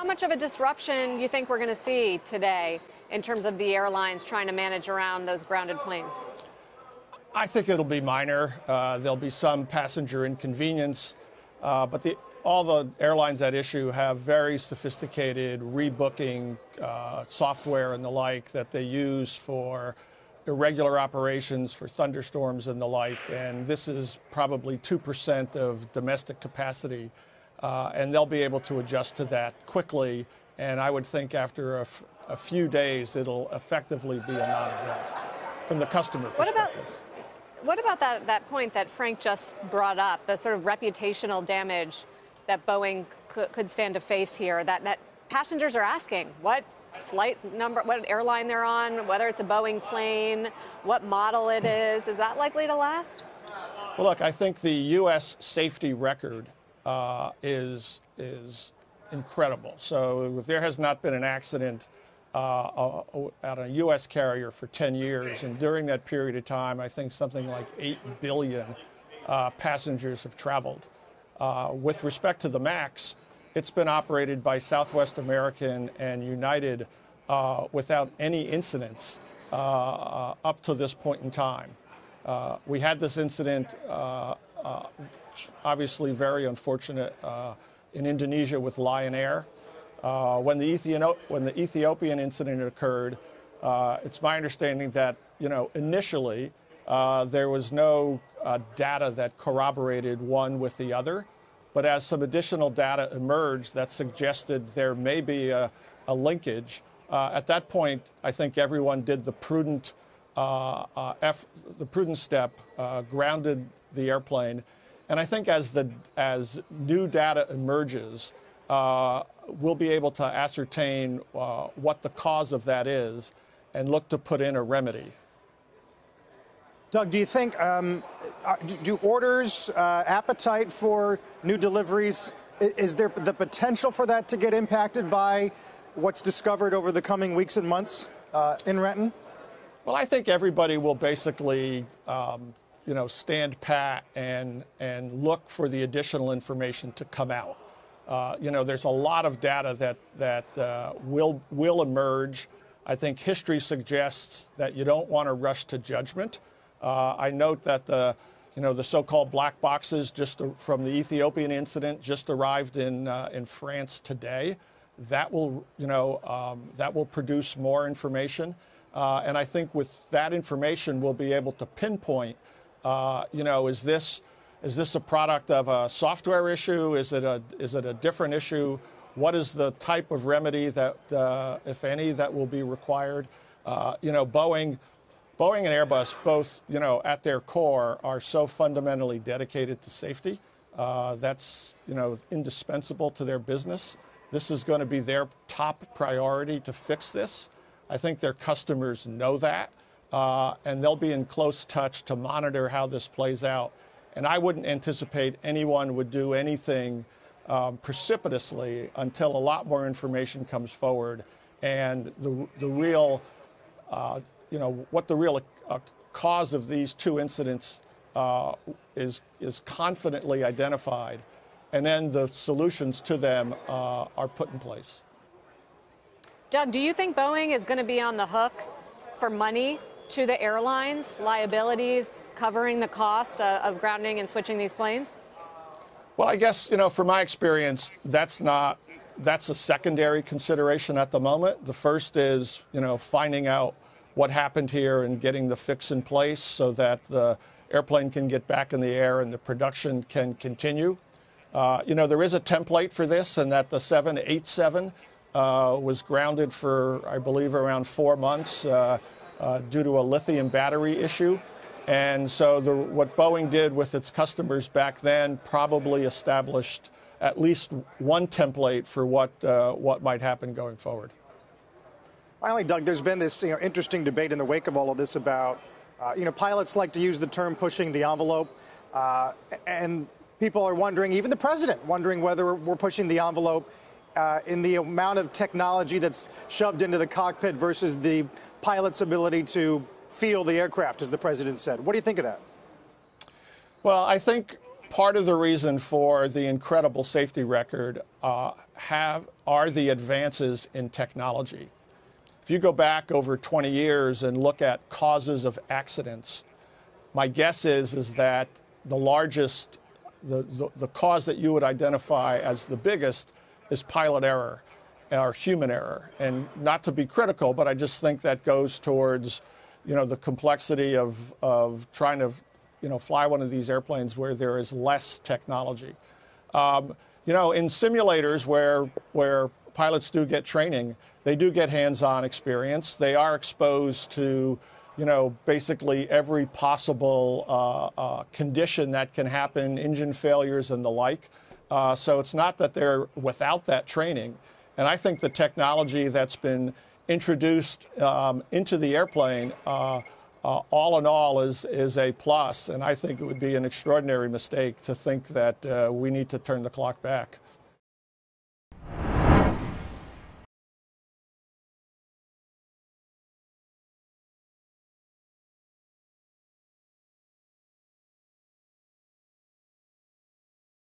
How much of a disruption do you think we're going to see today in terms of the airlines trying to manage around those grounded planes? I think it'll be minor. There'll be some passenger inconvenience, but all the airlines at issue have very sophisticated rebooking software and the like that they use for irregular operations, for thunderstorms and the like. And this is probably 2% of domestic capacity. And they'll be able to adjust to that quickly. And I would think after a few days, it'll effectively be a non-event from the customer perspective. What about that point that Frank just brought up, the sort of reputational damage that Boeing could stand to face here, that passengers are asking what flight number, what airline they're on, whether it's a Boeing plane, what model it is. Is that likely to last? Well, look, I think the U.S. safety record is incredible. So there has not been an accident at a U.S. carrier for 10 years. And during that period of time, I think something like 8 billion passengers have traveled. With respect to the MAX, it's been operated by Southwest American and United without any incidents up to this point in time. We had this incident, obviously very unfortunate, in Indonesia with Lion Air. When the Ethiopian incident occurred, it's my understanding that, initially there was no data that corroborated one with the other. But as some additional data emerged that suggested there may be a linkage, at that point, I think everyone did the prudent step, grounded the airplane. And I think as new data emerges, we'll be able to ascertain what the cause of that is and look to put in a remedy. Doug, do you think, do orders, appetite for new deliveries, is there the potential for that to get impacted by what's discovered over the coming weeks and months in Renton? Well, I think everybody will basically, stand pat and look for the additional information to come out. There's a lot of data that will emerge. I think history suggests that you don't want to rush to judgment. I note that the so-called black boxes from the Ethiopian incident just arrived in France today. That will produce more information, and I think with that information we'll be able to pinpoint. Is this a product of a software issue? Is it a different issue? What is the type of remedy that, if any, that will be required? Boeing and Airbus, both, at their core, are so fundamentally dedicated to safety. That's, indispensable to their business. This is going to be their top priority to fix this. I think their customers know that, and they'll be in close touch to monitor how this plays out. And I wouldn't anticipate anyone would do anything precipitously until a lot more information comes forward and the real what the real cause of these two incidents is confidently identified, and then the solutions to them are put in place. Doug, do you think Boeing is going to be on the hook for money to the airlines, liabilities covering the cost of grounding and switching these planes? Well, I guess, from my experience, that's a secondary consideration at the moment. The first is, finding out what happened here and getting the fix in place so that the airplane can get back in the air and the production can continue. There is a template for this, and that the 787 was grounded for, I believe, around 4 months due to a lithium battery issue. And so what Boeing did with its customers back then probably established at least one template for what might happen going forward. Finally, Doug, there's been this interesting debate in the wake of all of this about, pilots like to use the term pushing the envelope, and people are wondering, even the president, wondering whether we're pushing the envelope in the amount of technology that's shoved into the cockpit versus the pilot's ability to feel the aircraft, as the president said. What do you think of that? Well, I think part of the reason for the incredible safety record are are the advances in technology. If you go back over 20 years and look at causes of accidents, my guess is that the largest, the cause that you would identify as the biggest is pilot error or human error. And not to be critical, but I just think that goes towards, the complexity of trying to, fly one of these airplanes where there is less technology. In simulators where pilots do get training, they do get hands-on experience. They are exposed to, basically every possible condition that can happen, engine failures and the like. So it's not that they're without that training. And I think the technology that's been introduced into the airplane, all in all, is a plus. And I think it would be an extraordinary mistake to think that we need to turn the clock back.